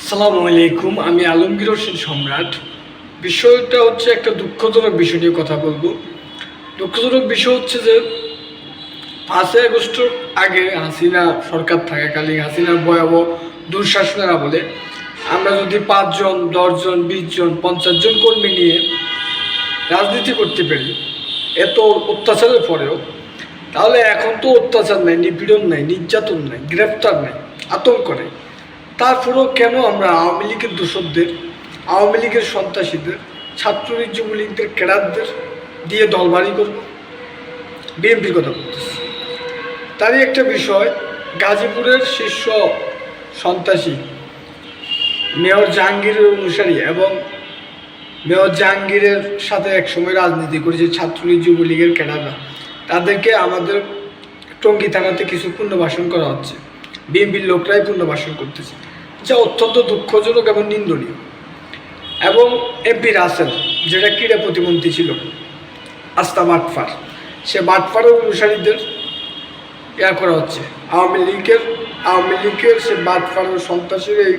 আসসালামু আলাইকুম, আমি আলমগীর হোসেন সম্রাট। বিষয়টা হচ্ছে একটা দুঃখজনক বিষয় নিয়ে কথা বলবো। দুঃখজনক বিষয় হচ্ছে যে 5ই আগস্টের আগে হাসিনা সরকার থাকাকালীন হাসিনার ভয়াবহ দুঃশাসনের আমলে আমরা যদি 5 জন, 10 জন, 20 জন, 50 জন কর্মী নিয়ে রাজনীতি করতে পারি এত অত্যাচারের পরেও, তাহলে এখন তো অত্যাচার নাই, নিপীড়ন নাই, নির্যাতন নাই, গ্রেফতার নাই, আতঙ্ক নেই। তারপরেও কেন আমরা আওয়ামী লীগের দোসরদের, আওয়ামী লীগের সন্ত্রাসীদের, ছাত্রলীগ, যুবলীগদের, ক্যাডারদের দিয়ে দলবাড়ি করব? বিএনপির কথা বলতেছি। তারই একটা বিষয়, গাজীপুরের শীর্ষ সন্ত্রাসী মেয়র জাহাঙ্গীরের অনুসারী এবং মেয়র জাহাঙ্গীরের সাথে একসময় রাজনীতি করেছে ছাত্রলীগ, যুবলীগের ক্যাডাররা, তাদেরকে আমাদের টঙ্গী থানাতে কিছু পুনর্বাসন করা হচ্ছে। বিএনপির লোকরাই পুনর্বাসন করতেছে, যা অত্যন্ত দুঃখজনক এবং নিন্দনীয়। এবং এমপি রাসেল, যেটা ক্রীড়া প্রতিমন্ত্রী ছিল, আস্থা বাটফার, সে বাটফারের অনুসারীদের করা হচ্ছে। আওয়ামী লীগের সে বাটফারের সন্ত্রাসীর এই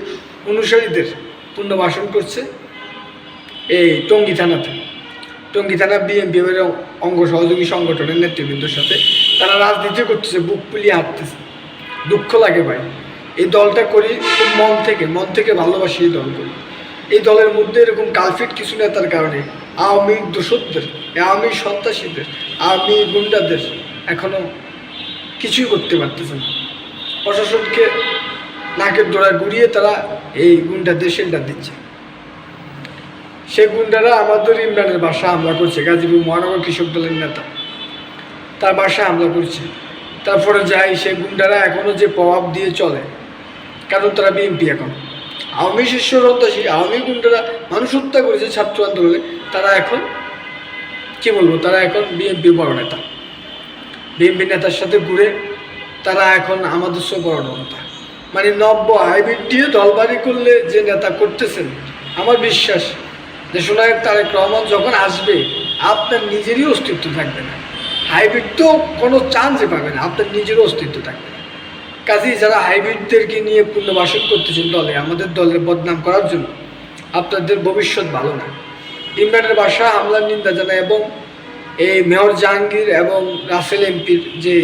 অনুসারীদের পুনর্বাসন করছে এই টঙ্গী থানাতে। টঙ্গী থানা বিএনপি অঙ্গ সহযোগী সংগঠনের নেতৃবৃন্দের সাথে তারা রাজনীতি করতেছে, বুক ফুলিয়ে হাঁটতেছে। দুঃখ লাগে ভাই। এই দলটা করি খুব মন থেকে ভালোবাসি। এই দল করি, এই দলের মধ্যে এরকম কালফিট কিছু নেতার কারণে আওয়ামী দোসরদের, আওয়ামী সন্ত্রাসীদের, আওয়ামী গুন্ডাদের এখনো কিছুই করতে পারতেছে না। প্রশাসনকে নাকের ডোরা গুড়িয়ে তারা এই গুন্ডাদের শেল্টার দিচ্ছে। সেই গুন্ডারা আমাদের ইমরানের বাসা হামলা করছে, গাজীপুর মহানগর কৃষক দলের নেতা, তার বাসা হামলা করছে। তারপরে যাই, সেই গুন্ডারা এখনও যে প্রভাব দিয়ে চলে, কারণ তারা বিএনপি। এখন আওয়ামী শীর্ষ সন্ত্রাসী, আওয়ামী গুন্ডারা মানুষ হত্যা করেছে ছাত্র আন্দোলনে, তারা এখন কি বলবো, তারা এখন বিএনপি বড় নেতা। বিএনপি নেতার সাথে ঘুরে তারা এখন আমাদের সব বড় নেতা। মানে নব্য হাইব্রিড দিয়ে দলবাড়ি করলে যে নেতা করতেছেন, আমার বিশ্বাস দেশনায়ক তারেক রহমান যখন আসবে আপনার নিজেরই অস্তিত্ব থাকবে না। হাইব্রিড তো কোনো চান্সই পাবে না, আপনার নিজেরও অস্তিত্ব থাকবে না। কাজেই যারা হাইব্রিডদেরকে নিয়ে পুনর্বাসন করতেছেন দলে, আমাদের দলের বদনাম করার জন্য, আপনাদের ভবিষ্যৎ ভালো না। ইমরানের বাসা হামলার নিন্দা জানায় এবং এই মেয়র জাহাঙ্গীর এবং রাসেল এমপির যে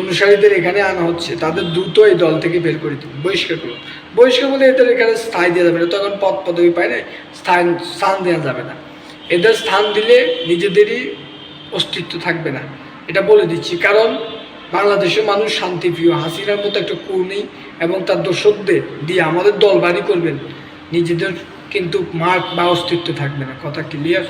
অনুসারীদের এখানে আনা হচ্ছে, তাদের দ্রুত এই দল থেকে বের করে দিন, বহিষ্কার করুন। বহিষ্কার বলে এদের এখানে স্থায়ী দেওয়া যাবে না, তখন পদ পদবি পায় না, স্থান দেওয়া যাবে না। এদের স্থান দিলে নিজেদেরই অস্তিত্ব থাকবে না, এটা বলে দিচ্ছি। কারণ বাংলাদেশের মানুষ শান্তিপ্রিয়। হাসিনার মতো একটা কর্মী এবং তার দোসরদের দিয়ে আমাদের দল বাড়ি করবেন, নিজেদের কিন্তু মার্ক বা অস্তিত্ব থাকবে না। কথা ক্লিয়ার?